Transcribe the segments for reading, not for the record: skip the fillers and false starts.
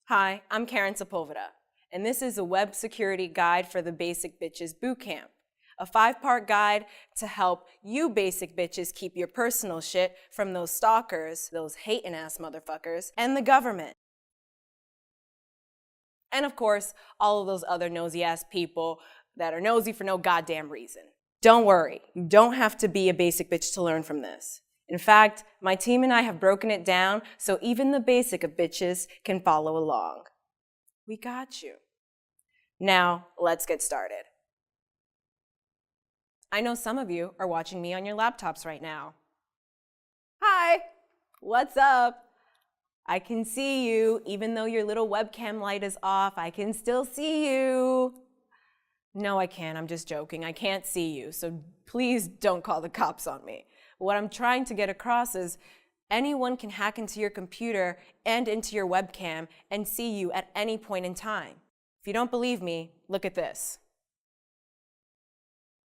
Hi, I'm Karen Sepulveda, and this is a web security guide for the Basic Bitches Bootcamp, a 5-part guide to help you basic bitches keep your personal shit from those stalkers, those hating ass motherfuckers, and the government. And of course, all of those other nosy ass people that are nosy for no goddamn reason. Don't worry, you don't have to be a basic bitch to learn from this. In fact, my team and I have broken it down so even the basic of bitches can follow along. We got you. Now, let's get started. I know some of you are watching me on your laptops right now. Hi, what's up? I can see you, even though your little webcam light is off, I can still see you. No, I can't, I'm just joking. I can't see you, so please don't call the cops on me. What I'm trying to get across is anyone can hack into your computer and into your webcam and see you at any point in time. If you don't believe me, look at this.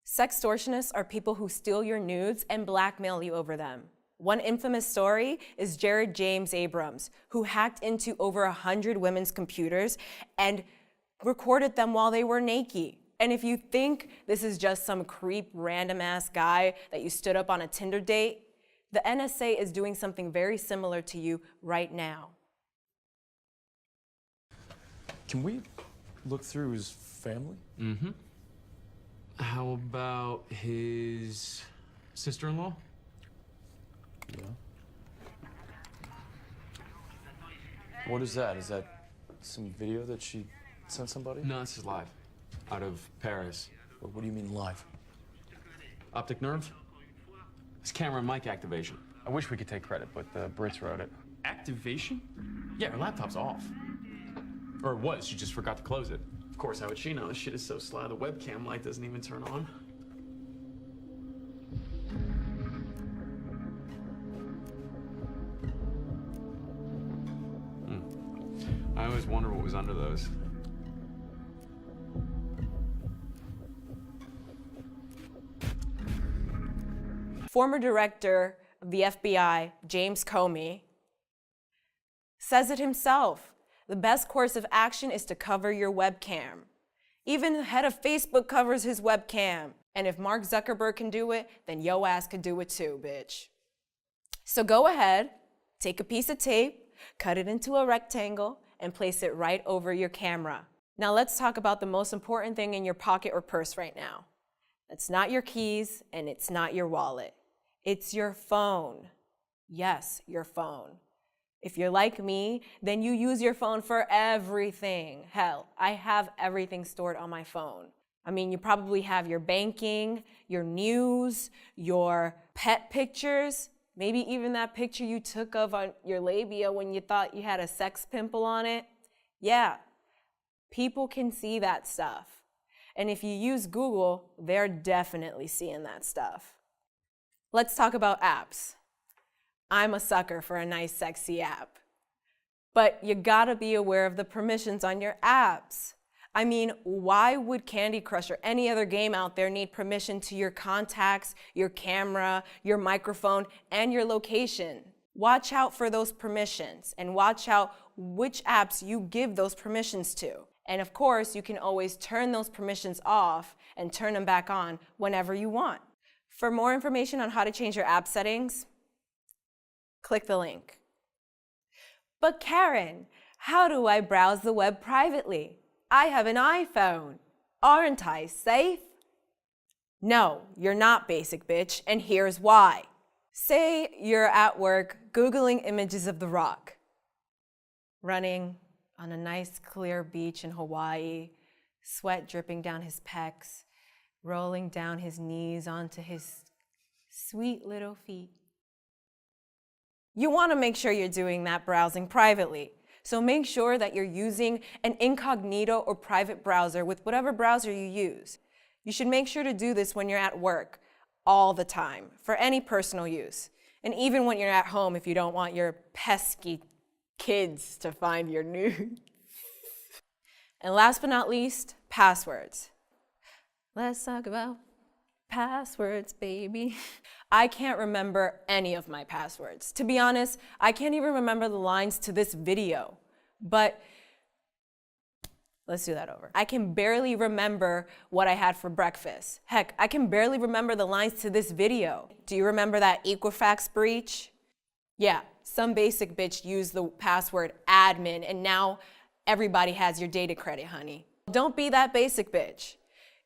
Sextortionists are people who steal your nudes and blackmail you over them. One infamous story is James Abrams, who hacked into over 100 women's computers and recorded them while they were naked. And if you think this is just some creep random ass guy that you stood up on a Tinder date, the NSA is doing something very similar to you right now. Can we look through his family? Mm-hmm. How about his sister-in-law? Yeah. What is that? Is that some video that she sent somebody? No, this is live. Out of Paris. What do you mean live? Optic nerve? It's camera and mic activation. I wish we could take credit, but the Brits wrote it. Activation? Yeah, her laptop's off. Or it was, she just forgot to close it. Of course, how would she know? This shit is so sly, the webcam light doesn't even turn on. I always wonder what was under those. Former director of the FBI, James Comey, says it himself. The best course of action is to cover your webcam. Even the head of Facebook covers his webcam. And if Mark Zuckerberg can do it, then yo ass could do it too, bitch. So go ahead, take a piece of tape, cut it into a rectangle, and place it right over your camera. Now let's talk about the most important thing in your pocket or purse right now. It's not your keys and it's not your wallet. It's your phone. Yes, your phone. If you're like me, then you use your phone for everything. Hell, I have everything stored on my phone. I mean, you probably have your banking, your news, your pet pictures, maybe even that picture you took of on your labia when you thought you had a sex pimple on it. Yeah, people can see that stuff. And if you use Google, they're definitely seeing that stuff. Let's talk about apps. I'm a sucker for a nice, sexy app. But you gotta be aware of the permissions on your apps. I mean, why would Candy Crush or any other game out there need permission to your contacts, your camera, your microphone, and your location? Watch out for those permissions and watch out which apps you give those permissions to. And of course, you can always turn those permissions off and turn them back on whenever you want. For more information on how to change your app settings, click the link. But Karen, how do I browse the web privately? I have an iPhone. Aren't I safe? No, you're not, basic bitch, and here's why. Say you're at work Googling images of The Rock, running on a nice clear beach in Hawaii, sweat dripping down his pecs, rolling down his knees onto his sweet little feet. You want to make sure you're doing that browsing privately. So make sure that you're using an incognito or private browser with whatever browser you use. You should make sure to do this when you're at work all the time for any personal use. And even when you're at home if you don't want your pesky kids to find your nudes. And last but not least, passwords. Let's talk about passwords, baby. I can't remember any of my passwords. To be honest, I can't even remember the lines to this video. But Let's do that over. I can barely remember what I had for breakfast. Heck, I can barely remember the lines to this video. Do you remember that Equifax breach? Yeah, some basic bitch used the password admin and now everybody has your data credit, honey. Don't be that basic bitch.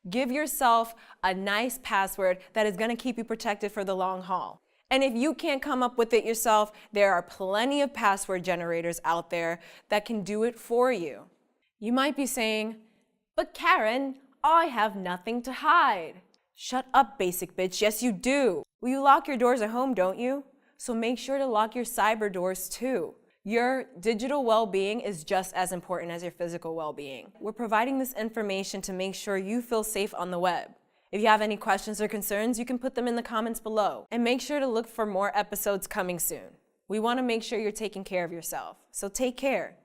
Give yourself a nice password that is gonna keep you protected for the long haul. And if you can't come up with it yourself, there are plenty of password generators out there that can do it for you. You might be saying, but Karen, I have nothing to hide. Shut up, basic bitch. Yes, you do. Well, you lock your doors at home, don't you? So make sure to lock your cyber doors too. Your digital well-being is just as important as your physical well-being. We're providing this information to make sure you feel safe on the web. If you have any questions or concerns, you can put them in the comments below. And make sure to look for more episodes coming soon. We want to make sure you're taking care of yourself. So take care.